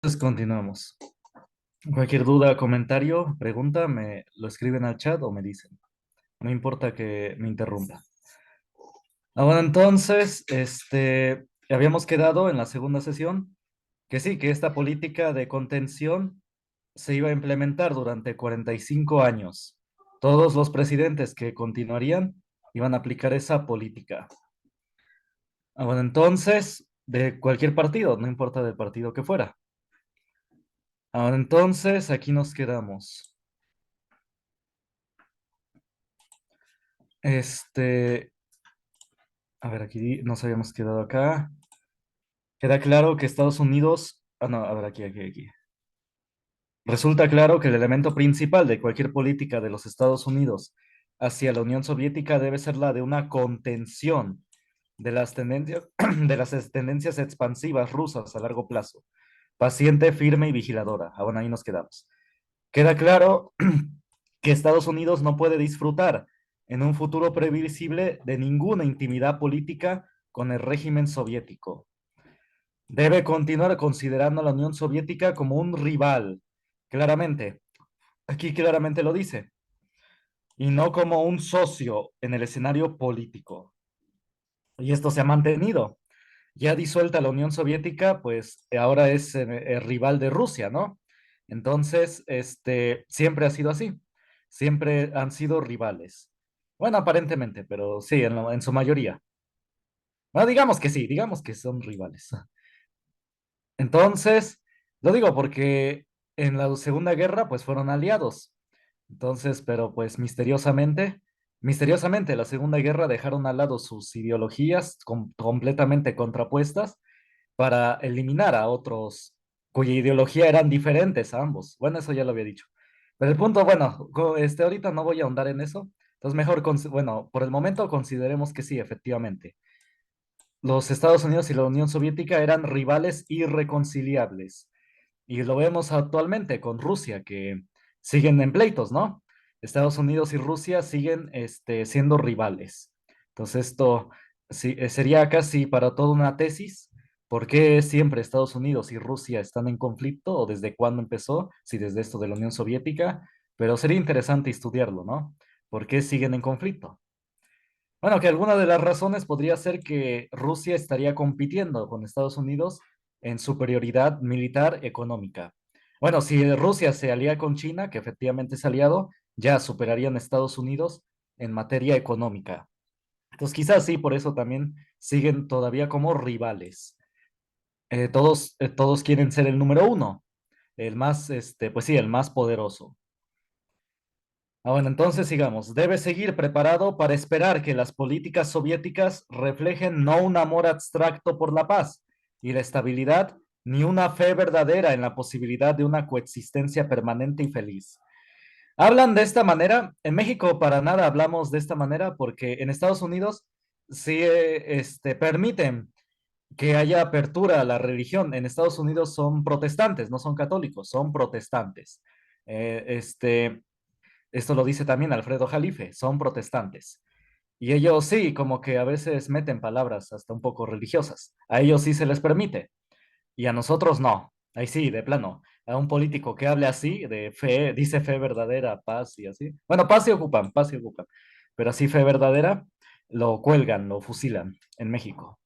Entonces continuamos. Cualquier duda, comentario, pregunta, me lo escriben al chat o me dicen. No importa que me interrumpa. Bueno, entonces, habíamos quedado en la segunda sesión que sí, que esta política de contención se iba a implementar durante 45 años. Todos los presidentes que continuarían iban a aplicar esa política. Bueno, entonces, de cualquier partido, no importa del partido que fuera. Ahora entonces, aquí nos quedamos. Este, a ver, aquí nos habíamos quedado acá. Queda claro que Estados Unidos, no, a ver, aquí. Resulta claro que el elemento principal de cualquier política de los Estados Unidos hacia la Unión Soviética debe ser la de una contención de las tendencias, de las tendencias expansivas rusas a largo plazo. Paciente, firme y vigiladora. Bueno, ahí nos quedamos. Queda claro que Estados Unidos no puede disfrutar en un futuro previsible de ninguna intimidad política con el régimen soviético. Debe continuar considerando a la Unión Soviética como un rival, claramente, aquí claramente lo dice, y no como un socio en el escenario político. Y esto se ha mantenido. Ya disuelta la Unión Soviética, pues ahora es el rival de Rusia, ¿no? Entonces, siempre ha sido así. Siempre han sido rivales. Bueno, aparentemente, pero sí, en su mayoría. Bueno, digamos que sí, digamos que son rivales. Entonces, lo digo porque en la Segunda Guerra, pues fueron aliados. Entonces, pero pues misteriosamente, la Segunda Guerra dejaron al lado sus ideologías completamente contrapuestas para eliminar a otros cuya ideología eran diferentes a ambos. Bueno, eso ya lo había dicho. Pero el punto, bueno, ahorita no voy a ahondar en eso. Entonces, mejor, bueno, por el momento consideremos que sí, efectivamente. Los Estados Unidos y la Unión Soviética eran rivales irreconciliables. Y lo vemos actualmente con Rusia, que siguen en pleitos, ¿no? Estados Unidos y Rusia siguen siendo rivales. Entonces, esto sí, sería casi para toda una tesis. ¿Por qué siempre Estados Unidos y Rusia están en conflicto? ¿O desde cuándo empezó? Si desde esto de la Unión Soviética. Pero sería interesante estudiarlo, ¿no? ¿Por qué siguen en conflicto? Bueno, que alguna de las razones podría ser que Rusia estaría compitiendo con Estados Unidos en superioridad militar económica. Bueno, si Rusia se alía con China, que efectivamente es aliado, ya superarían a Estados Unidos en materia económica. Entonces, quizás sí, por eso también siguen todavía como rivales. Todos quieren ser el número uno, el más, pues sí, el más poderoso. Bueno, entonces sigamos. Debe seguir preparado para esperar que las políticas soviéticas reflejen no un amor abstracto por la paz y la estabilidad, ni una fe verdadera en la posibilidad de una coexistencia permanente y feliz. Hablan de esta manera. En México para nada hablamos de esta manera porque en Estados Unidos sí permiten que haya apertura a la religión. En Estados Unidos son protestantes, no son católicos, son protestantes. Eh, este, Esto lo dice también Alfredo Jalife, son protestantes. Y ellos sí, como que a veces meten palabras hasta un poco religiosas. A ellos sí se les permite y a nosotros no. Ahí sí, de plano. A un político que hable así, de fe, dice fe verdadera, paz y así. Bueno, paz y ocupan. Pero así fe verdadera, lo cuelgan, lo fusilan en México.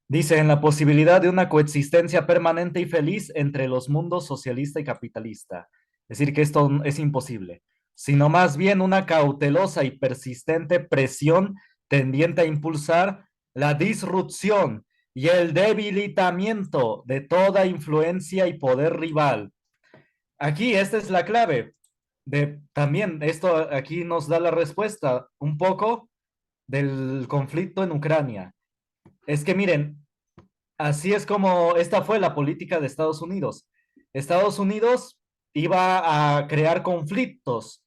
Dice, en la posibilidad de una coexistencia permanente y feliz entre los mundos socialista y capitalista. Es decir, que esto es imposible, sino más bien una cautelosa y persistente presión tendiente a impulsar la disrupción y el debilitamiento de toda influencia y poder rival. Aquí, esta es la clave. También esto aquí nos da la respuesta un poco del conflicto en Ucrania. Es que miren, así es como esta fue la política de Estados Unidos. Estados Unidos iba a crear conflictos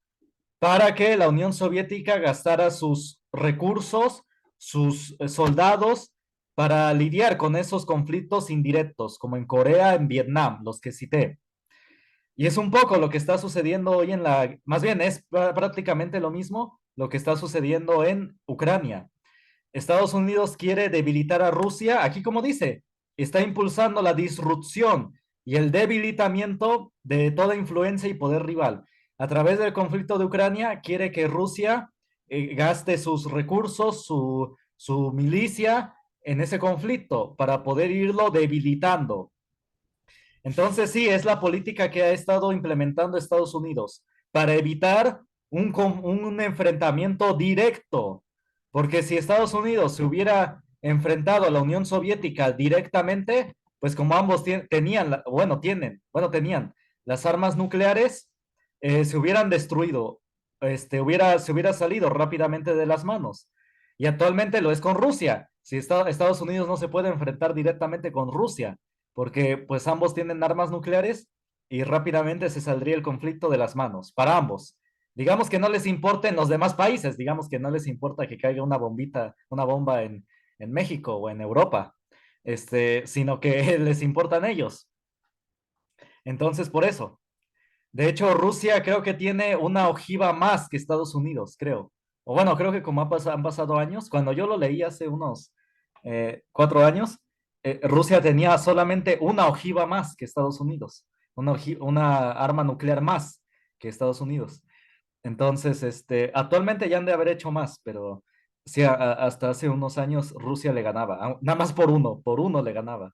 para que la Unión Soviética gastara sus recursos, sus soldados, para lidiar con esos conflictos indirectos, como en Corea, en Vietnam, los que cité. Y es un poco lo que está sucediendo hoy más bien es prácticamente lo mismo lo que está sucediendo en Ucrania. Estados Unidos quiere debilitar a Rusia, aquí como dice, está impulsando la disrupción y el debilitamiento de toda influencia y poder rival. A través del conflicto de Ucrania, quiere que Rusia gaste sus recursos, su milicia en ese conflicto para poder irlo debilitando. Entonces, sí, es la política que ha estado implementando Estados Unidos para evitar un enfrentamiento directo. Porque si Estados Unidos se hubiera enfrentado a la Unión Soviética directamente, pues como ambos tenían, tenían las armas nucleares, se hubieran destruido, se hubiera salido rápidamente de las manos. Y actualmente lo es con Rusia. Si Estados Unidos no se puede enfrentar directamente con Rusia, porque pues ambos tienen armas nucleares y rápidamente se saldría el conflicto de las manos para ambos. Digamos que no les importen los demás países, digamos que no les importa que caiga una bombita, una bomba en México o en Europa, sino que les importan ellos. Entonces, por eso. De hecho, Rusia creo que tiene una ojiva más que Estados Unidos, creo. O bueno, creo que como han pasado años, cuando yo lo leí hace unos 4 años, Rusia tenía solamente una ojiva más que Estados Unidos, una arma nuclear más que Estados Unidos. Entonces, actualmente ya han de haber hecho más, pero sí, hasta hace unos años Rusia le ganaba, nada más por uno le ganaba.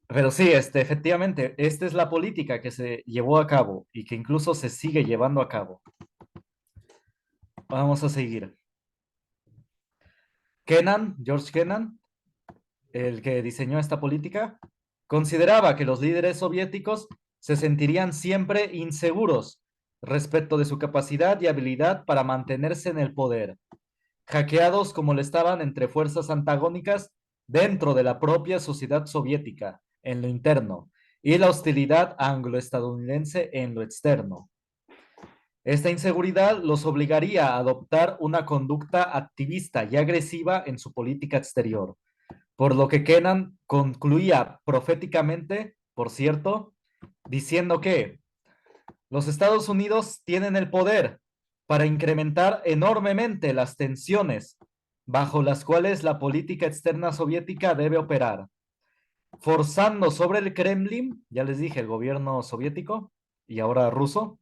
Pero sí, efectivamente, esta es la política que se llevó a cabo y que incluso se sigue llevando a cabo. Vamos a seguir. George Kennan, el que diseñó esta política, consideraba que los líderes soviéticos se sentirían siempre inseguros respecto de su capacidad y habilidad para mantenerse en el poder, hackeados como lo estaban entre fuerzas antagónicas dentro de la propia sociedad soviética, en lo interno, y la hostilidad anglo-estadounidense en lo externo. Esta inseguridad los obligaría a adoptar una conducta activista y agresiva en su política exterior, por lo que Kennan concluía proféticamente, por cierto, diciendo que los Estados Unidos tienen el poder para incrementar enormemente las tensiones bajo las cuales la política externa soviética debe operar, forzando sobre el Kremlin, ya les dije, el gobierno soviético y ahora ruso,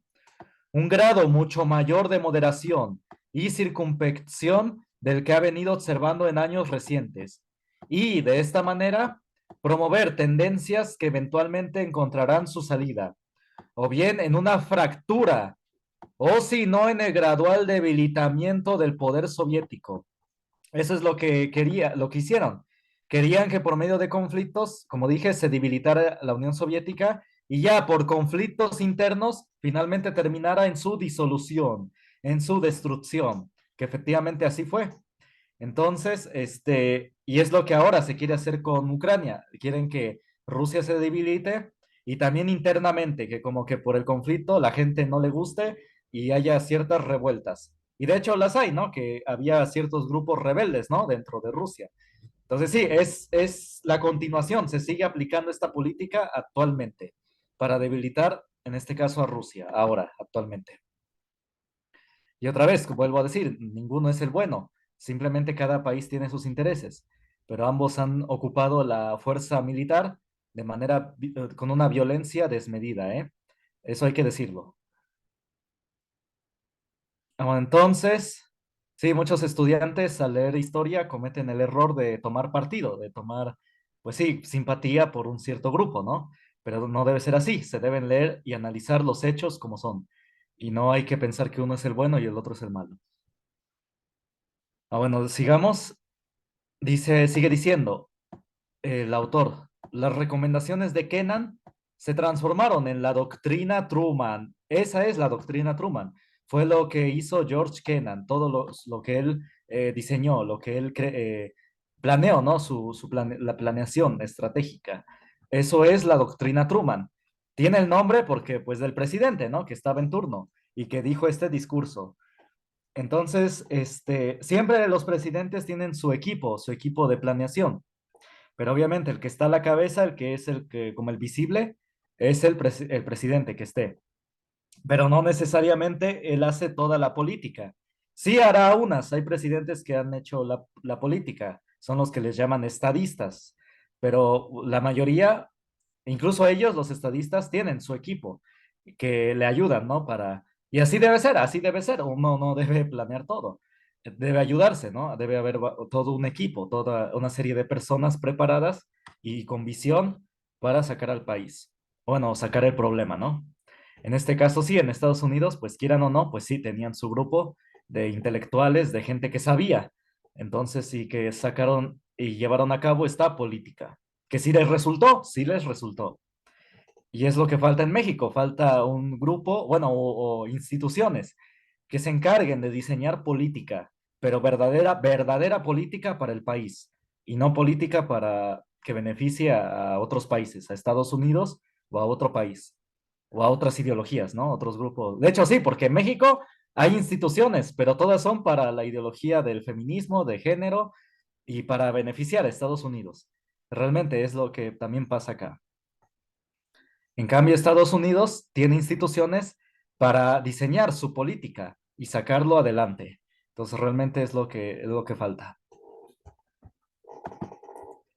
un grado mucho mayor de moderación y circunspección del que ha venido observando en años recientes, y de esta manera promover tendencias que eventualmente encontrarán su salida, o bien en una fractura, o si no en el gradual debilitamiento del poder soviético. Eso es lo que lo que hicieron. Querían que por medio de conflictos, como dije, se debilitara la Unión Soviética y ya por conflictos internos finalmente terminara en su disolución, en su destrucción, que efectivamente así fue. Entonces, y es lo que ahora se quiere hacer con Ucrania. Quieren que Rusia se debilite y también internamente, que como que por el conflicto la gente no le guste y haya ciertas revueltas. Y de hecho las hay, ¿no? Que había ciertos grupos rebeldes, ¿no? Dentro de Rusia. Entonces sí, es la continuación, se sigue aplicando esta política actualmente para debilitar, en este caso, a Rusia, ahora, actualmente. Y otra vez, vuelvo a decir, ninguno es el bueno, simplemente cada país tiene sus intereses, pero ambos han ocupado la fuerza militar de manera, con una violencia desmedida, ¿eh? Eso hay que decirlo. Entonces, sí, muchos estudiantes al leer historia cometen el error de tomar partido, de tomar, pues sí, simpatía por un cierto grupo, ¿no? Pero no debe ser así, se deben leer y analizar los hechos como son. Y no hay que pensar que uno es el bueno y el otro es el malo. Bueno, sigamos. Sigue diciendo el autor, las recomendaciones de Kennan se transformaron en la doctrina Truman. Esa es la doctrina Truman. Fue lo que hizo George Kennan, todo lo que él diseñó, lo que él planeó, ¿no? La planeación estratégica. Eso es la doctrina Truman. Tiene el nombre porque, pues, del presidente, ¿no? Que estaba en turno y que dijo este discurso. Entonces, siempre los presidentes tienen su equipo de planeación, pero obviamente el que está a la cabeza, el que es el que, como el visible, es el presidente que esté, pero no necesariamente él hace toda la política. Sí hará unas, hay presidentes que han hecho la política, son los que les llaman estadistas, pero la mayoría Incluso ellos, los estadistas, tienen su equipo que le ayudan, ¿no? Y así debe ser, así debe ser. Uno no debe planear todo. Debe ayudarse, ¿no? Debe haber todo un equipo, toda una serie de personas preparadas y con visión para sacar al país. Bueno, sacar el problema, ¿no? En este caso, sí, en Estados Unidos, pues quieran o no, pues sí, tenían su grupo de intelectuales, de gente que sabía. Entonces, sí que sacaron y llevaron a cabo esta política. Que sí les resultó. Y es lo que falta en México, falta un grupo, bueno, o instituciones que se encarguen de diseñar política, pero verdadera política para el país y no política para que beneficie a otros países, a Estados Unidos o a otro país o a otras ideologías, ¿no? Otros grupos. De hecho, sí, porque en México hay instituciones, pero todas son para la ideología del feminismo, de género y para beneficiar a Estados Unidos. Realmente es lo que también pasa acá. En cambio, Estados Unidos tiene instituciones para diseñar su política y sacarlo adelante. Entonces, realmente es lo que falta.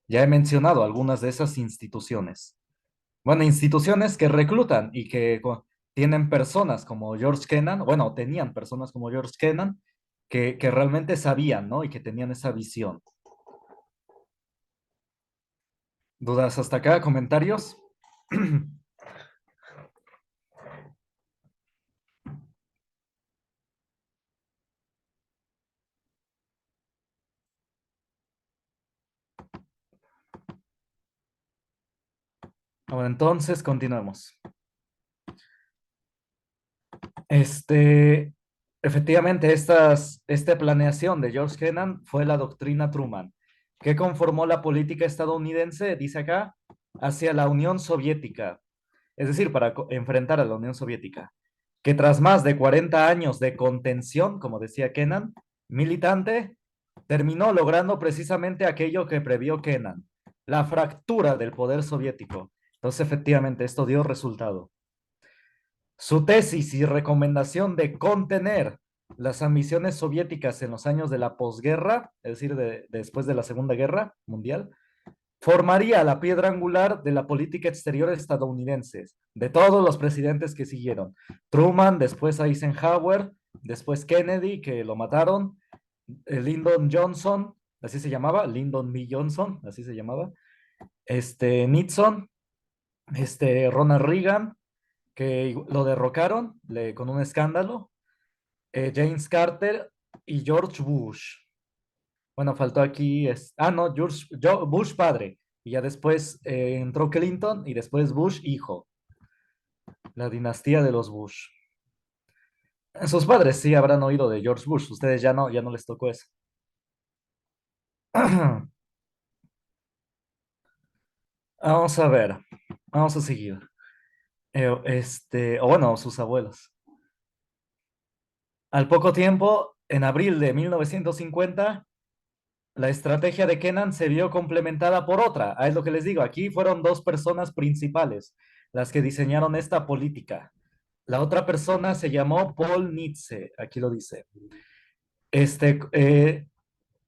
Ya he mencionado algunas de esas instituciones. Bueno, instituciones que reclutan y que tienen personas como George Kennan, bueno, tenían personas como George Kennan que realmente sabían, ¿no? Y que tenían esa visión. ¿Dudas hasta acá? ¿Comentarios? Bueno, entonces continuemos. Este, efectivamente, esta planeación de George Kennan fue la doctrina Truman, que conformó la política estadounidense, dice acá, hacia la Unión Soviética, es decir, para enfrentar a la Unión Soviética, que tras más de 40 años de contención, como decía Kennan, militante, terminó logrando precisamente aquello que previó Kennan, la fractura del poder soviético. Entonces, efectivamente, esto dio resultado. Su tesis y recomendación de contener las ambiciones soviéticas en los años de la posguerra, es decir, después de la Segunda Guerra Mundial, formaría la piedra angular de la política exterior estadounidense, de todos los presidentes que siguieron. Truman, después Eisenhower, después Kennedy, que lo mataron, Lyndon Johnson, así se llamaba, Lyndon B. Johnson, así se llamaba, Nixon, Ronald Reagan, que lo derrocaron con un escándalo, James Carter y George Bush. Bueno, faltó aquí, no, Bush padre, y ya después entró Clinton y después Bush hijo, la dinastía de los Bush. Sus padres sí habrán oído de George Bush, ustedes ya no les tocó eso. Vamos a ver, vamos a seguir. O bueno, sus abuelos. Al poco tiempo, en abril de 1950, la estrategia de Kennan se vio complementada por otra. Es lo que les digo, aquí fueron dos personas principales las que diseñaron esta política. La otra persona se llamó Paul Nietzsche, aquí lo dice. Este,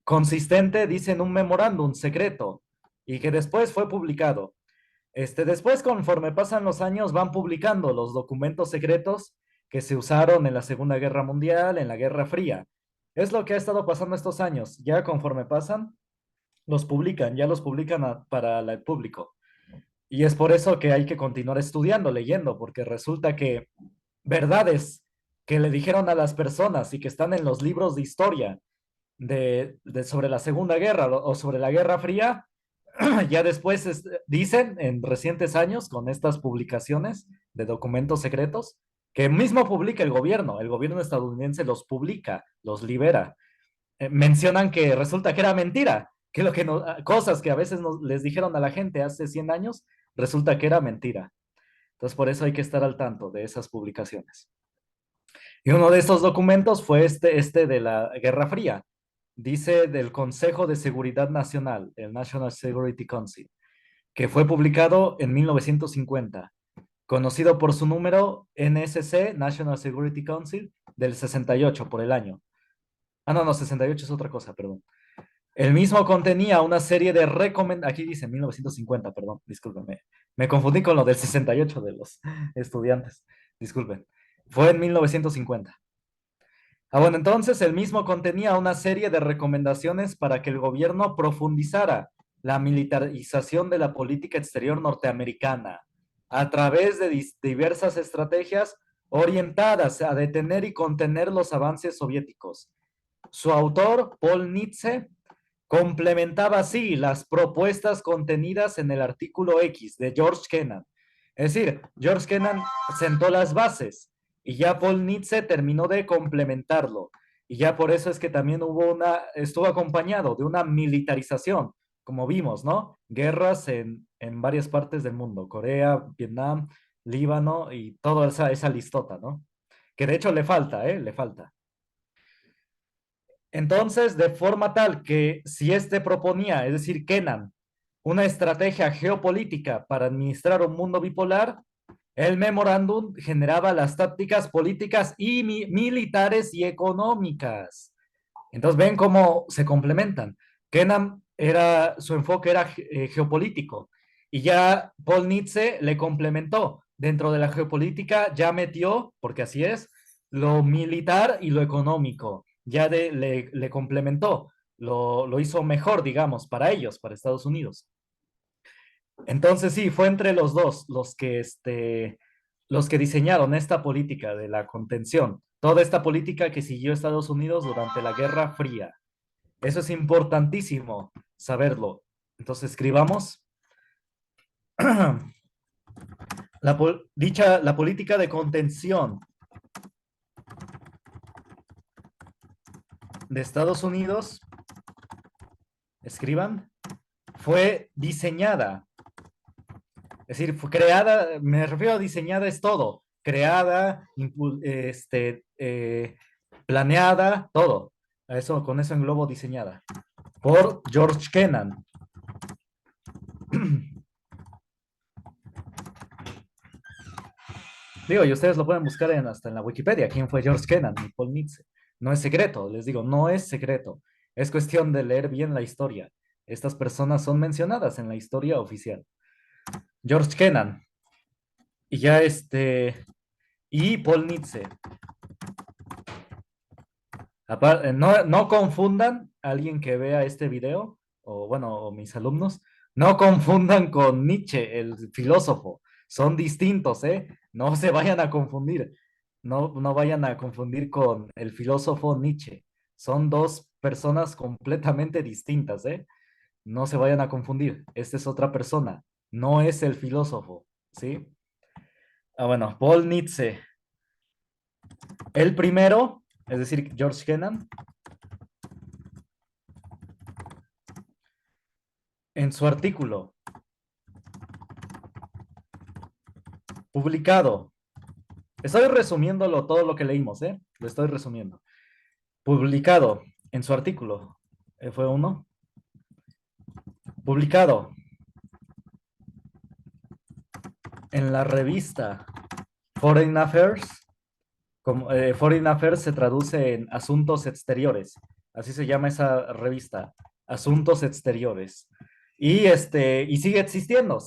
consistente, dice, en un memorándum secreto y que después fue publicado. Después, conforme pasan los años, van publicando los documentos secretos que se usaron en la Segunda Guerra Mundial, en la Guerra Fría. Es lo que ha estado pasando estos años. Ya conforme pasan, los publican, ya los publican para el público. Y es por eso que hay que continuar estudiando, leyendo, porque resulta que verdades que le dijeron a las personas y que están en los libros de historia sobre la Segunda Guerra o sobre la Guerra Fría, ya después dicen en recientes años con estas publicaciones de documentos secretos que mismo publica el gobierno estadounidense los publica, los libera. Mencionan que resulta que era mentira, que lo que cosas que a veces les dijeron a la gente hace 100 años, resulta que era mentira. Entonces, por eso hay que estar al tanto de esas publicaciones. Y uno de estos documentos fue este de la Guerra Fría. Dice del Consejo de Seguridad Nacional, el National Security Council, que fue publicado en 1950, conocido por su número NSC, National Security Council, del 68 por el año. Ah, no, no, 68 es otra cosa, perdón. El mismo contenía una serie de recomendaciones, aquí dice 1950, perdón, discúlpenme, me confundí con lo del 68 de los estudiantes, disculpen, fue en 1950. Bueno, entonces el mismo contenía una serie de recomendaciones para que el gobierno profundizara la militarización de la política exterior norteamericana a través de diversas estrategias orientadas a detener y contener los avances soviéticos. Su autor, Paul Nitze, complementaba así las propuestas contenidas en el artículo X de George Kennan. Es decir, George Kennan sentó las bases y ya Paul Nitze terminó de complementarlo. Y ya por eso es que también estuvo acompañado de una militarización, como vimos, ¿no? Guerras en varias partes del mundo, Corea, Vietnam, Líbano y toda esa listota, ¿no? Que de hecho le falta, ¿eh? Le falta. Entonces, de forma tal que si este proponía, es decir, Kennan, una estrategia geopolítica para administrar un mundo bipolar, el memorándum generaba las tácticas políticas y militares y económicas. Entonces, ven cómo se complementan. Kennan su enfoque era geopolítico y ya Paul Nitze le complementó. Dentro de la geopolítica ya metió, porque así es, lo militar y lo económico. Le complementó, lo hizo mejor, digamos, para ellos, para Estados Unidos. Entonces sí, fue entre los dos los que diseñaron esta política de la contención, toda esta política que siguió Estados Unidos durante la Guerra Fría. Eso es importantísimo saberlo. Entonces escribamos la política de contención de Estados Unidos, escriban, fue diseñada. Es decir, fue creada, me refiero a diseñada es todo, creada, planeada, todo. Con eso englobo diseñada. Por George Kennan. Digo, y ustedes lo pueden buscar hasta en la Wikipedia, quién fue George Kennan y Paul Nitze. No es secreto, les digo, no es secreto. Es cuestión de leer bien la historia. Estas personas son mencionadas en la historia oficial. George Kennan. Y ya y Paul Nitze. No confundan a alguien que vea este video, o bueno, o mis alumnos, no confundan con Nietzsche, el filósofo. Son distintos, ¿eh? No se vayan a confundir. No vayan a confundir con el filósofo Nietzsche. Son dos personas completamente distintas, ¿eh? No se vayan a confundir. Esta es otra persona. No es el filósofo, ¿sí? Bueno, Paul Nietzsche. El primero, es decir, George Kennan, en su artículo publicado. Estoy resumiéndolo todo lo que leímos, ¿eh? Lo estoy resumiendo. Publicado en su artículo. Fue uno. Publicado en la revista Foreign Affairs. Foreign Affairs se traduce en Asuntos Exteriores. Así se llama esa revista. Asuntos Exteriores. Y sigue existiendo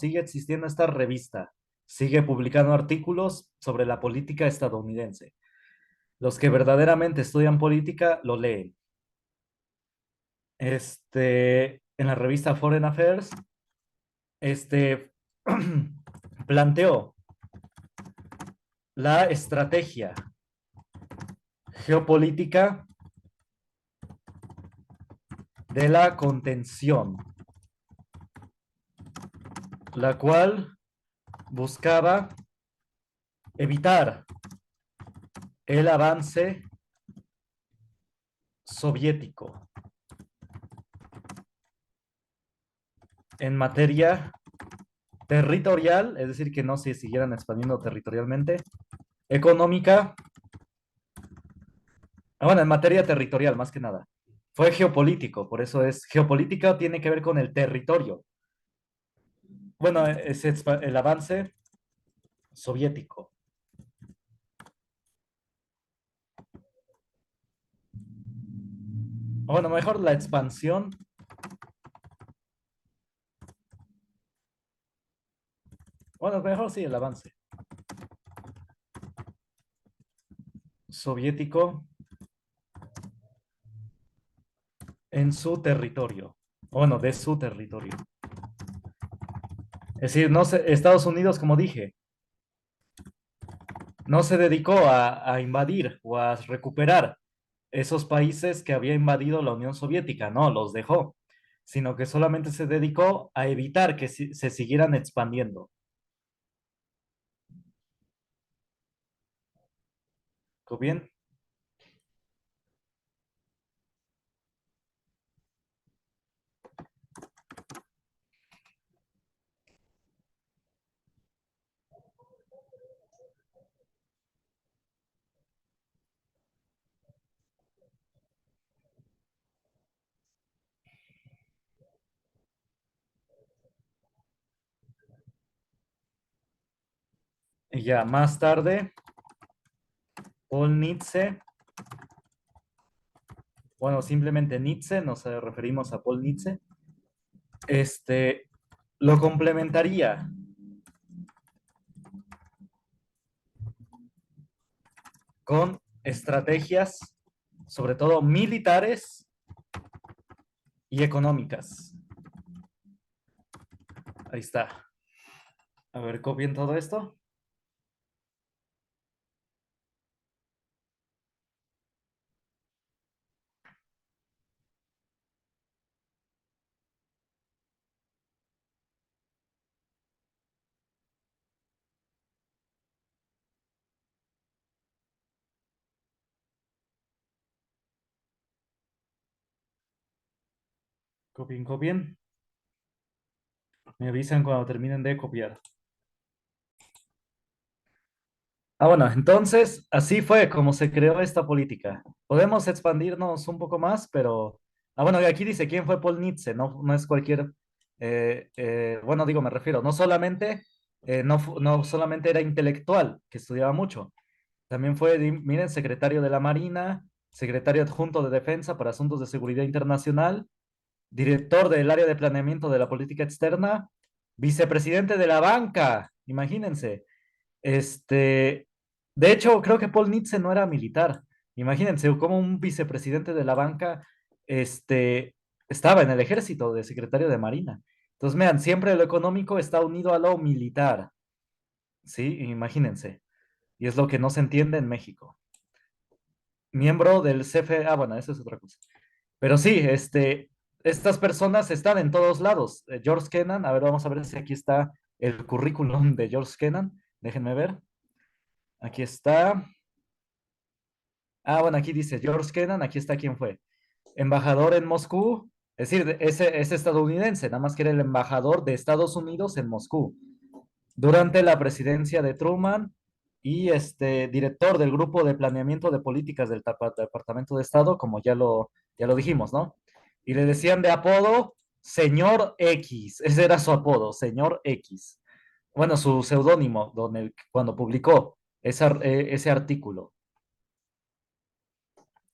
esta revista. Sigue publicando artículos sobre la política estadounidense. Los que verdaderamente estudian política lo leen. En la revista Foreign Affairs, este, planteó la estrategia geopolítica de la contención, la cual buscaba evitar el avance soviético en materia territorial, es decir, que no se siguieran expandiendo territorialmente, económica, bueno, en materia territorial más que nada. Fue geopolítico, por eso es geopolítica, tiene que ver con el territorio. Bueno, es el avance soviético. Bueno, mejor la expansión Bueno, mejor sí el avance soviético en su territorio. Bueno, de su territorio. Es decir, no se, Estados Unidos, como dije, no se dedicó a invadir o a recuperar esos países que había invadido la Unión Soviética, no, los dejó, sino que solamente se dedicó a evitar que se siguieran expandiendo. ¿Todo bien? Y ya más tarde, Paul Nietzsche, bueno, simplemente Nietzsche, nos referimos a Paul Nietzsche, este, lo complementaría con estrategias, sobre todo militares y económicas. Ahí está. A ver, copien todo esto. Copien, copien. Me avisan cuando terminen de copiar. Ah, bueno, entonces así fue como se creó esta política. Podemos expandirnos un poco más, pero... Ah, bueno, y aquí dice quién fue Paul Nietzsche, no, no es cualquier... bueno, digo, me refiero, no solamente, no solamente era intelectual, que estudiaba mucho, también fue, miren, secretario de la Marina, secretario adjunto de Defensa para Asuntos de Seguridad Internacional, director del área de planeamiento de la política externa, vicepresidente de la banca, imagínense. Este, de hecho, creo que Paul Nitze no era militar. Imagínense como un vicepresidente de la banca, estaba en el ejército de secretario de Marina. Entonces, vean, siempre lo económico está unido a lo militar, ¿sí? Imagínense. Y es lo que no se entiende en México. Miembro del CFE, ah, bueno, eso es otra cosa. Pero sí, estas personas están en todos lados. George Kennan, a ver, vamos a ver si aquí está el currículum de George Kennan. Déjenme ver. Aquí está. Ah, bueno, aquí dice George Kennan, aquí está quién fue. Embajador en Moscú, es decir, ese es estadounidense, nada más que era el embajador de Estados Unidos en Moscú. Durante la presidencia de Truman y director del grupo de planeamiento de políticas del Departamento de Estado, como ya lo dijimos, ¿no? Y le decían de apodo Señor X, ese era su apodo, Señor X. Bueno, su seudónimo, cuando publicó ese artículo,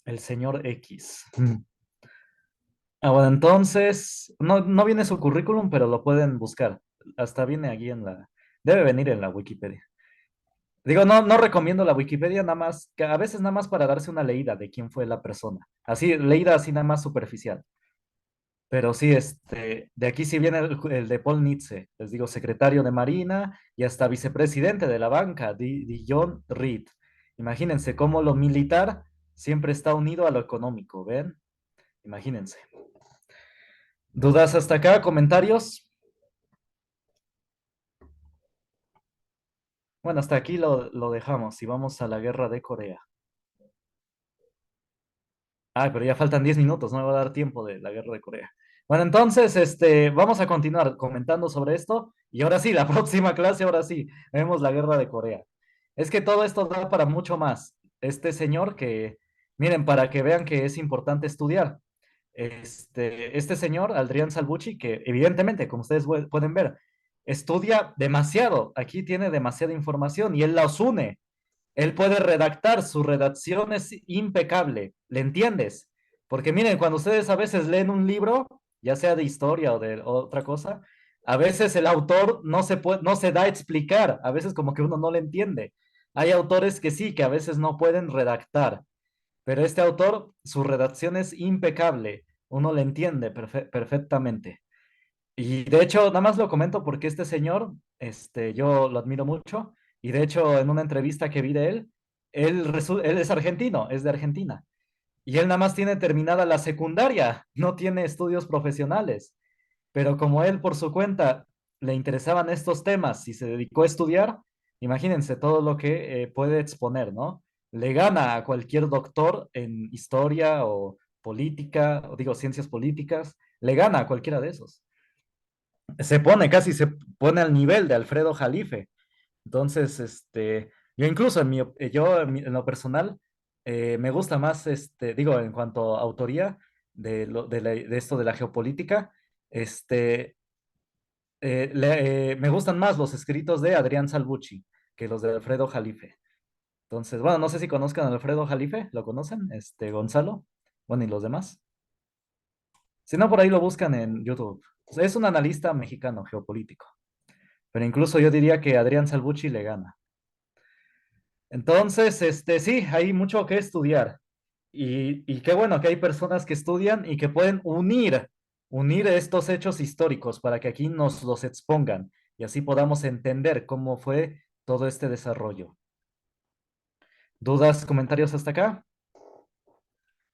el Señor X. Ah, bueno, entonces, no, no viene su currículum, pero lo pueden buscar. Hasta viene aquí debe venir en la Wikipedia. Digo, no, no recomiendo la Wikipedia nada más, que a veces nada más para darse una leída de quién fue la persona. Así, leída así nada más superficial. Pero sí, de aquí sí viene el de Paul Nitze, les digo, secretario de Marina y hasta vicepresidente de la banca, John Reed. Imagínense cómo lo militar siempre está unido a lo económico, ¿ven? Imagínense. ¿Dudas hasta acá? ¿Comentarios? Bueno, hasta aquí lo dejamos y vamos a la guerra de Corea. Ay, pero ya faltan 10 minutos, no me va a dar tiempo de la guerra de Corea. Bueno, entonces, vamos a continuar comentando sobre esto. Y ahora sí, la próxima clase, ahora sí, vemos la guerra de Corea. Es que todo esto da para mucho más. Este señor que, miren, para que vean que es importante estudiar. Este señor, Adrián Salvucci, que evidentemente, como ustedes pueden ver, estudia demasiado. Aquí tiene demasiada información y él las une. Él puede redactar, su redacción es impecable, ¿le entiendes? Porque miren, cuando ustedes a veces leen un libro, ya sea de historia o de otra cosa, a veces el autor no se da a explicar, a veces como que uno no le entiende. Hay autores que sí, que a veces no pueden redactar, pero este autor, su redacción es impecable, uno le entiende perfectamente. Y de hecho, nada más lo comento porque este señor, yo lo admiro mucho, y de hecho en una entrevista que vi de él, él es argentino, es de Argentina. Y él nada más tiene terminada la secundaria, no tiene estudios profesionales, pero como él por su cuenta le interesaban estos temas y se dedicó a estudiar, imagínense todo lo que puede exponer, ¿no? Le gana a cualquier doctor en historia o política, o digo ciencias políticas, le gana a cualquiera de esos. Se pone al nivel de Alfredo Jalife. Entonces, yo incluso en lo personal, me gusta más, digo, en cuanto a autoría de esto de la geopolítica, este, me gustan más los escritos de Adrián Salvucci que los de Alfredo Jalife. Entonces, bueno, no sé si conozcan a Alfredo Jalife, ¿lo conocen? Gonzalo, bueno, y los demás. Si no, por ahí lo buscan en YouTube. Es un analista mexicano geopolítico, pero incluso yo diría que Adrián Salvucci le gana. Entonces, sí, hay mucho que estudiar. Y qué bueno que hay personas que estudian y que pueden unir estos hechos históricos para que aquí nos los expongan y así podamos entender cómo fue todo este desarrollo. ¿Dudas, comentarios hasta acá?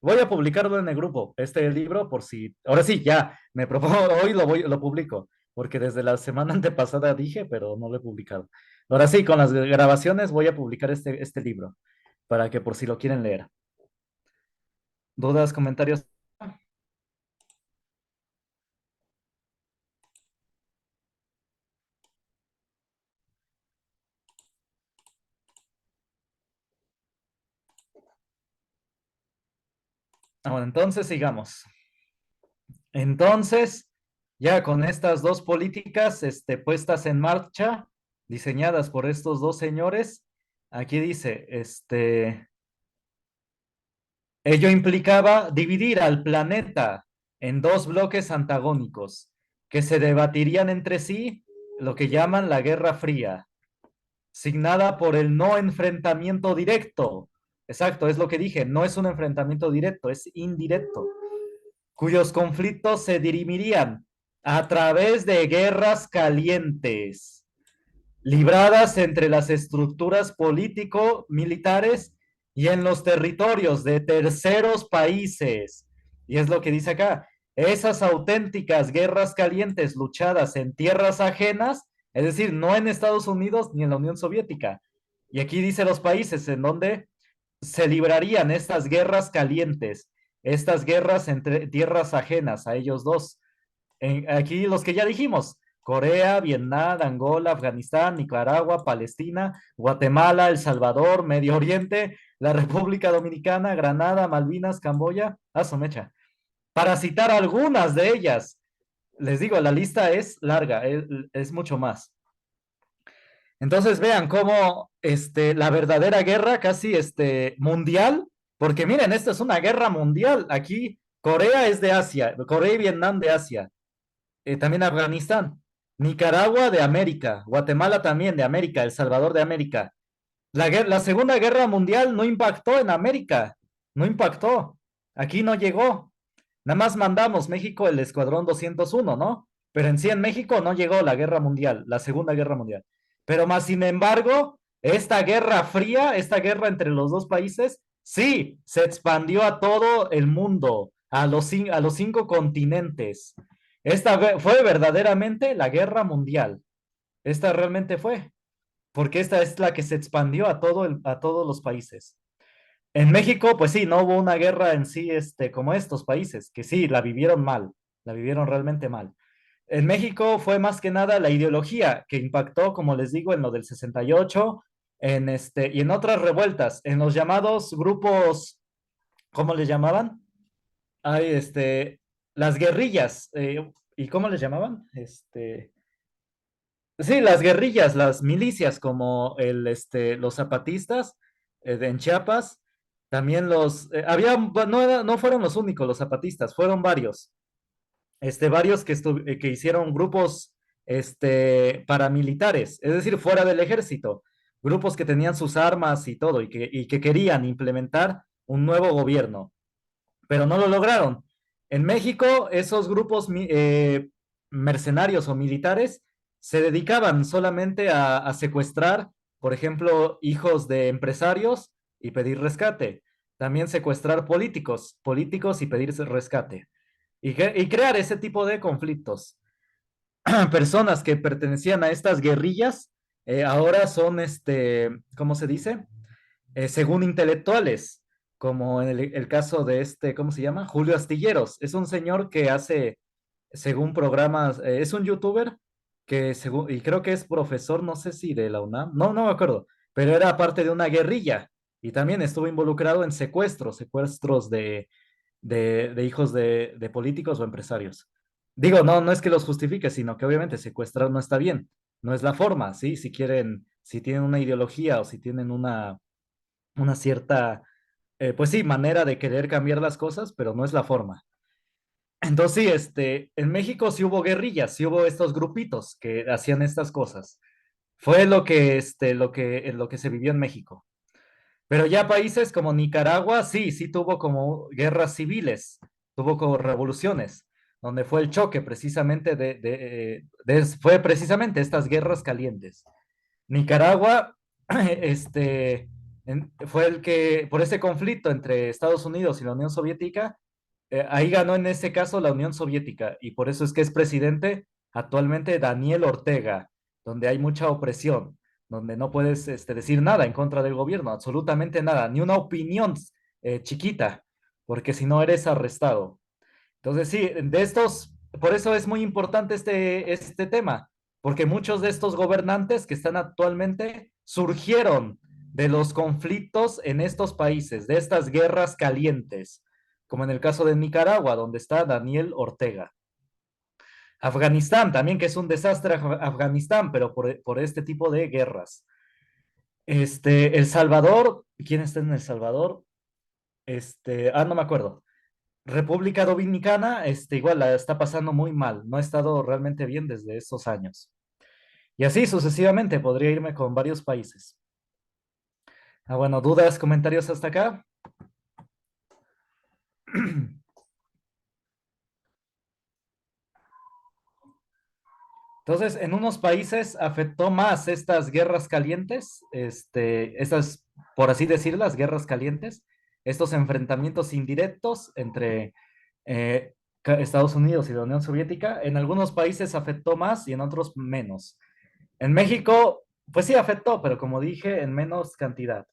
Voy a publicarlo en el grupo, este libro, por si, ahora sí, ya, me propongo, hoy lo publico, porque desde la semana antepasada dije, pero no lo he publicado. Ahora sí, con las grabaciones voy a publicar este libro, para que por si lo quieren leer. ¿Dudas, comentarios? Bueno, entonces sigamos. Entonces, ya con estas dos políticas, puestas en marcha, diseñadas por estos dos señores, aquí dice, ello implicaba dividir al planeta en dos bloques antagónicos que se debatirían entre sí lo que llaman la Guerra Fría, signada por el no enfrentamiento directo. Exacto, es lo que dije, no es un enfrentamiento directo, es indirecto, cuyos conflictos se dirimirían a través de guerras calientes, libradas entre las estructuras político-militares y en los territorios de terceros países. Y es lo que dice acá, esas auténticas guerras calientes luchadas en tierras ajenas, es decir, no en Estados Unidos ni en la Unión Soviética. Y aquí dice los países en donde se librarían estas guerras calientes, estas guerras entre tierras ajenas a ellos dos. Aquí los que ya dijimos, Corea, Vietnam, Angola, Afganistán, Nicaragua, Palestina, Guatemala, El Salvador, Medio Oriente, la República Dominicana, Granada, Malvinas, Camboya, mecha. Para citar algunas de ellas, les digo, la lista es larga, es mucho más. Entonces vean cómo la verdadera guerra casi mundial, porque miren, esta es una guerra mundial. Aquí Corea es de Asia, Corea y Vietnam de Asia, también Afganistán, Nicaragua de América, Guatemala también de América, El Salvador de América. La Segunda Guerra Mundial no impactó en América, no impactó, aquí no llegó. Nada más mandamos México el Escuadrón 201, ¿no? Pero en sí en México no llegó la Guerra Mundial, la Segunda Guerra Mundial. Pero más sin embargo, esta guerra fría, esta guerra entre los dos países, sí, se expandió a todo el mundo, a los cinco continentes. Esta fue verdaderamente la guerra mundial. Esta realmente fue, porque esta es la que se expandió a todos los países. En México, pues sí, no hubo una guerra en sí, como estos países, que sí, la vivieron mal, la vivieron realmente mal. En México fue más que nada la ideología que impactó, como les digo, en lo del 68, y en otras revueltas, en los llamados grupos, ¿cómo les llamaban? Ay, las guerrillas, ¿y cómo les llamaban? Sí, las guerrillas, las milicias, como los zapatistas en Chiapas, también no fueron los únicos, los zapatistas, fueron varios. varios que hicieron grupos paramilitares, es decir, fuera del ejército, grupos que tenían sus armas y todo, y que querían implementar un nuevo gobierno, pero no lo lograron. En México, esos grupos mercenarios o militares se dedicaban solamente a secuestrar, por ejemplo, hijos de empresarios y pedir rescate. También secuestrar políticos y pedir rescate. Y crear ese tipo de conflictos. Personas que pertenecían a estas guerrillas ahora son, ¿cómo se dice? Según intelectuales, como en el caso de ¿cómo se llama? Julio Astilleros. Es un señor que hace, según programas, es un youtuber que según, y creo que es profesor, no sé si de la UNAM, no me acuerdo, pero era parte de una guerrilla y también estuvo involucrado en secuestros de hijos de políticos o empresarios. Digo, no es que los justifique, sino que obviamente secuestrar no está bien, no es la forma, ¿sí? Si quieren, si tienen una ideología o si tienen una cierta, pues sí, manera de querer cambiar las cosas, pero no es la forma. Entonces, sí, en México sí hubo guerrillas, sí hubo estos grupitos que hacían estas cosas. Fue lo que se vivió en México. Pero ya países como Nicaragua, sí tuvo como guerras civiles, tuvo como revoluciones, donde fue el choque precisamente fue precisamente estas guerras calientes. Nicaragua, fue el que, por ese conflicto entre Estados Unidos y la Unión Soviética, ahí ganó en ese caso la Unión Soviética, y por eso es que es presidente actualmente Daniel Ortega, donde hay mucha opresión, donde no puedes decir nada en contra del gobierno, absolutamente nada, ni una opinión chiquita, porque si no eres arrestado. Entonces, sí, por eso es muy importante este tema, porque muchos de estos gobernantes que están actualmente surgieron de los conflictos en estos países, de estas guerras calientes, como en el caso de Nicaragua, donde está Daniel Ortega. Afganistán también, que es un desastre Afganistán, pero por este tipo de guerras. El Salvador, ¿quién está en El Salvador? No me acuerdo. República Dominicana, igual la está pasando muy mal, no ha estado realmente bien desde estos años. Y así sucesivamente podría irme con varios países. Bueno, dudas, comentarios hasta acá. Entonces, en unos países afectó más estas guerras calientes, estas, por así decirlas, guerras calientes, estos enfrentamientos indirectos entre Estados Unidos y la Unión Soviética. En algunos países afectó más y en otros menos. En México, pues sí afectó, pero como dije, en menos cantidad.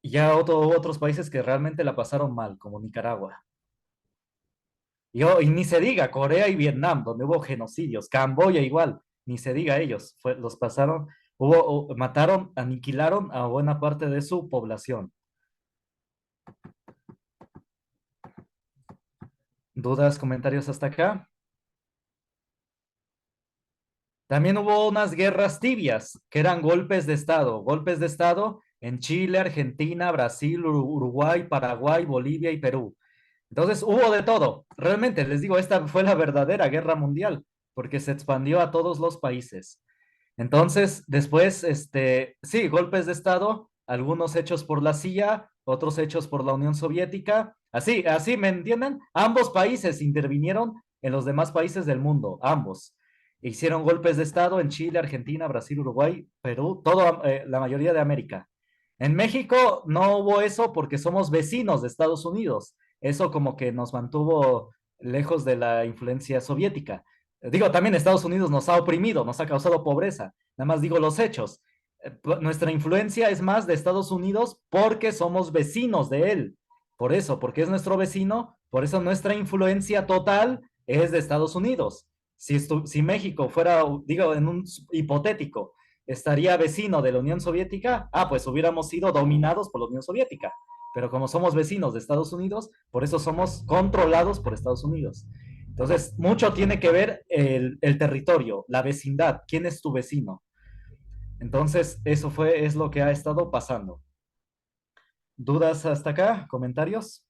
Y ya otros países que realmente la pasaron mal, como Nicaragua. Y ni se diga Corea y Vietnam, donde hubo genocidios, Camboya igual, ni se diga ellos, los pasaron, mataron, aniquilaron a buena parte de su población. ¿Dudas, comentarios hasta acá? También hubo unas guerras tibias, que eran golpes de estado en Chile, Argentina, Brasil, Uruguay, Paraguay, Bolivia y Perú. Entonces hubo de todo. Realmente, les digo, esta fue la verdadera guerra mundial, porque se expandió a todos los países. Entonces, después, sí, golpes de Estado, algunos hechos por la CIA, otros hechos por la Unión Soviética. Así, ¿me entienden? Ambos países intervinieron en los demás países del mundo, ambos. Hicieron golpes de Estado en Chile, Argentina, Brasil, Uruguay, Perú, la mayoría de América. En México no hubo eso porque somos vecinos de Estados Unidos. Eso como que nos mantuvo lejos de la influencia soviética. Digo, también Estados Unidos nos ha oprimido, nos ha causado pobreza. Nada más digo los hechos. Nuestra influencia es más de Estados Unidos porque somos vecinos de él. Por eso, porque es nuestro vecino, por eso nuestra influencia total es de Estados Unidos. Si México fuera, digo, en un hipotético, estaría vecino de la Unión Soviética, pues hubiéramos sido dominados por la Unión Soviética. Pero como somos vecinos de Estados Unidos, por eso somos controlados por Estados Unidos. Entonces, mucho tiene que ver el territorio, la vecindad, quién es tu vecino. Entonces, es lo que ha estado pasando. ¿Dudas hasta acá? ¿Comentarios?